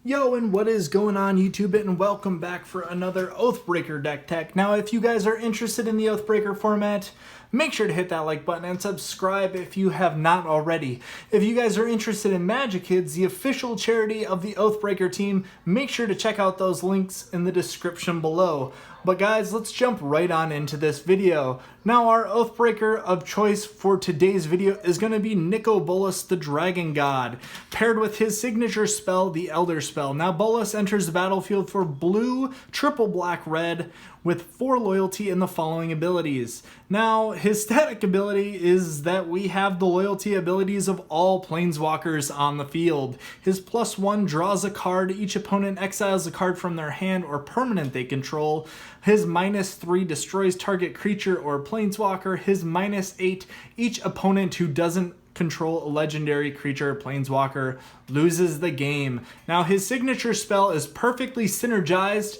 Yo, and what is going on, YouTube, and welcome back for another Oathbreaker Deck Tech. Now, if you guys are interested in the Oathbreaker format, make sure to hit that like button and subscribe if you have not already. If you guys are interested in MagiKids, the official charity of the Oathbreaker team, make sure to check out those links in the description below. But guys, let's jump right on into this video. Now, our Oathbreaker of choice for today's video is going to be Nicol Bolas, the Dragon God, paired with his signature spell, the Elder Spell. Now, Bolas enters the battlefield for blue, triple black, red, with 4 loyalty and the following abilities. Now, his static ability is that we have the loyalty abilities of all planeswalkers on the field. His +1 draws a card, each opponent exiles a card from their hand or permanent they control. His -3 destroys target creature or planeswalker. His -8, each opponent who doesn't control a legendary creature or planeswalker loses the game. Now, his signature spell is perfectly synergized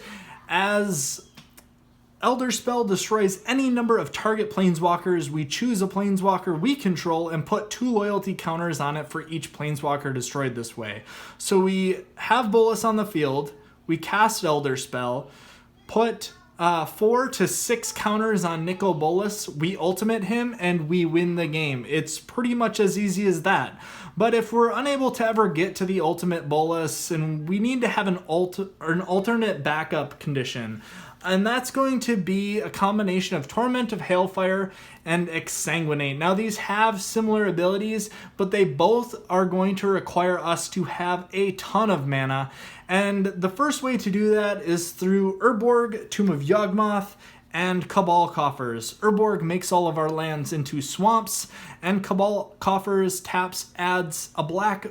as Elder Spell destroys any number of target planeswalkers. We choose a planeswalker we control and put 2 loyalty counters on it for each planeswalker destroyed this way. So we have Bolas on the field, we cast Elder Spell, put 4 to 6 counters on Nicol Bolas, we ultimate him, and we win the game. It's pretty much as easy as that. But if we're unable to ever get to the ultimate Bolas, and we need to have an alternate backup condition, and that's going to be a combination of Torment of Hailfire and Exsanguinate. Now, these have similar abilities, but they both are going to require us to have a ton of mana. And the first way to do that is through Urborg, Tomb of Yawgmoth, and Cabal Coffers. Urborg makes all of our lands into swamps, and Cabal Coffers adds a black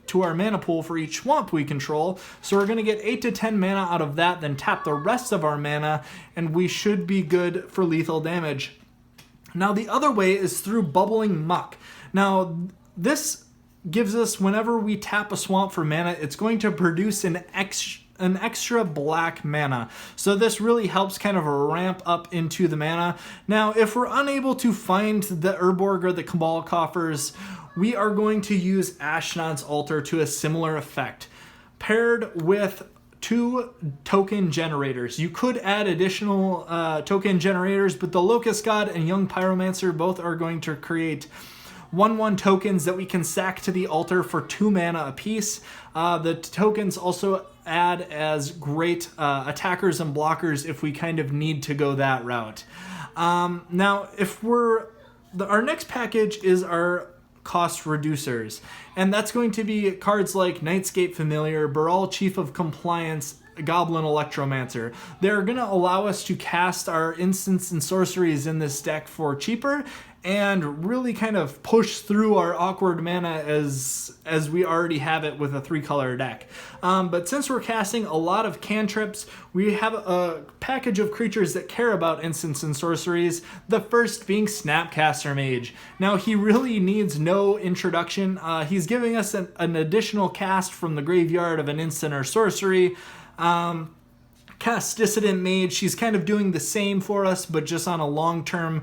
to our mana pool for each swamp we control. So we're going to get 8 to 10 mana out of that, then tap the rest of our mana, and we should be good for lethal damage. Now, the other way is through Bubbling Muck. Now, this gives us, whenever we tap a swamp for mana, it's going to produce an extra black mana. So this really helps kind of ramp up into the mana. Now, if we're unable to find the Urborg or the Cabal Coffers, we are going to use Ashnod's Altar to a similar effect, paired with 2 token generators. You could add additional token generators, but the Locust God and Young Pyromancer both are going to create 1/1 tokens that we can sack to the altar for 2 mana apiece. The tokens also add as great attackers and blockers if we kind of need to go that route. Now, our next package is our cost reducers, and that's going to be cards like Nightscape Familiar, Baral Chief of Compliance, Goblin Electromancer. They're going to allow us to cast our instants and sorceries in this deck for cheaper and really kind of push through our awkward mana as we already have it with a 3-color deck. But since we're casting a lot of cantrips, we have a package of creatures that care about instants and sorceries, the first being Snapcaster Mage. Now, he really needs no introduction. He's giving us an additional cast from the graveyard of an instant or sorcery. Cast Dissident Mage, she's kind of doing the same for us, but just on a long-term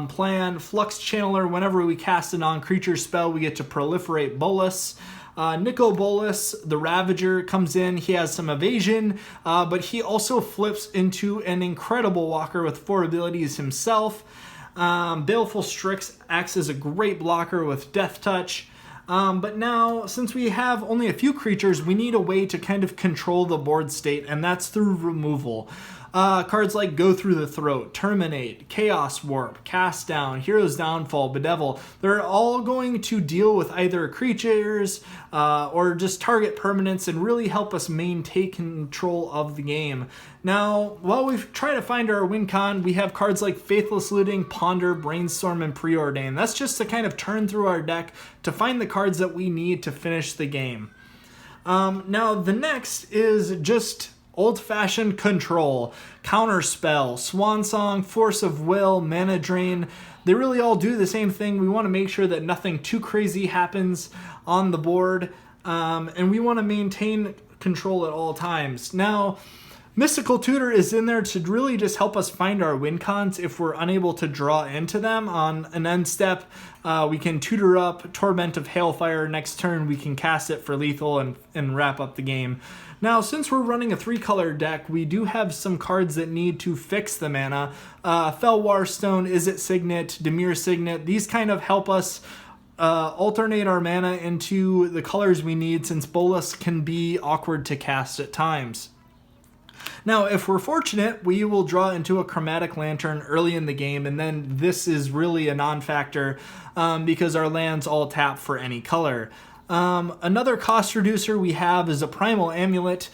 plan. Flux Channeler, whenever we cast a non-creature spell, we get to proliferate Bolas. Nicol Bolas, the Ravager, comes in. He has some evasion, but he also flips into an Incredible Walker with 4 abilities himself. Baleful Strix acts as a great blocker with Death Touch. But now, since we have only a few creatures, we need a way to kind of control the board state, and that's through removal. Cards like Go Through the Throat, Terminate, Chaos Warp, Cast Down, Hero's Downfall, Bedevil, they're all going to deal with either creatures or just target permanents and really help us maintain control of the game. Now, while we try to find our win con, we have cards like Faithless Looting, Ponder, Brainstorm, and Preordain. That's just to kind of turn through our deck to find the cards that we need to finish the game. Now, the next is just old-fashioned control, Counterspell, Swansong, Force of Will, Mana Drain. They really all do the same thing. We want to make sure that nothing too crazy happens on the board, and we want to maintain control at all times. Now, Mystical Tutor is in there to really just help us find our win cons if we're unable to draw into them on an end step. We can tutor up Torment of Hailfire. Next turn we can cast it for lethal and wrap up the game. Now, since we're running a 3-color deck, we do have some cards that need to fix the mana. Felwar Stone, Izzet Signet, Dimir Signet, these kind of help us alternate our mana into the colors we need, since Bolas can be awkward to cast at times. Now, if we're fortunate, we will draw into a Chromatic Lantern early in the game, and then this is really a non-factor because our lands all tap for any color. Another cost reducer we have is a Primal Amulet,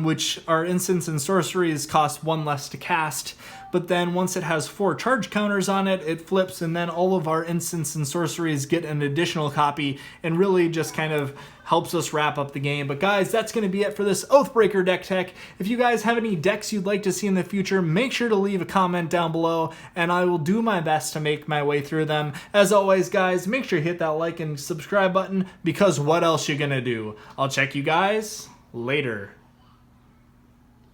which our instants and sorceries cost 1 less to cast, but then once it has 4 charge counters on it, it flips, and then all of our instants and sorceries get an additional copy, and really just kind of helps us wrap up the game. But guys, that's going to be it for this Oathbreaker Deck Tech. If you guys have any decks you'd like to see in the future, make sure to leave a comment down below, and I will do my best to make my way through them. As always, guys, make sure you hit that like and subscribe button, because what else you gonna do? I'll check you guys later.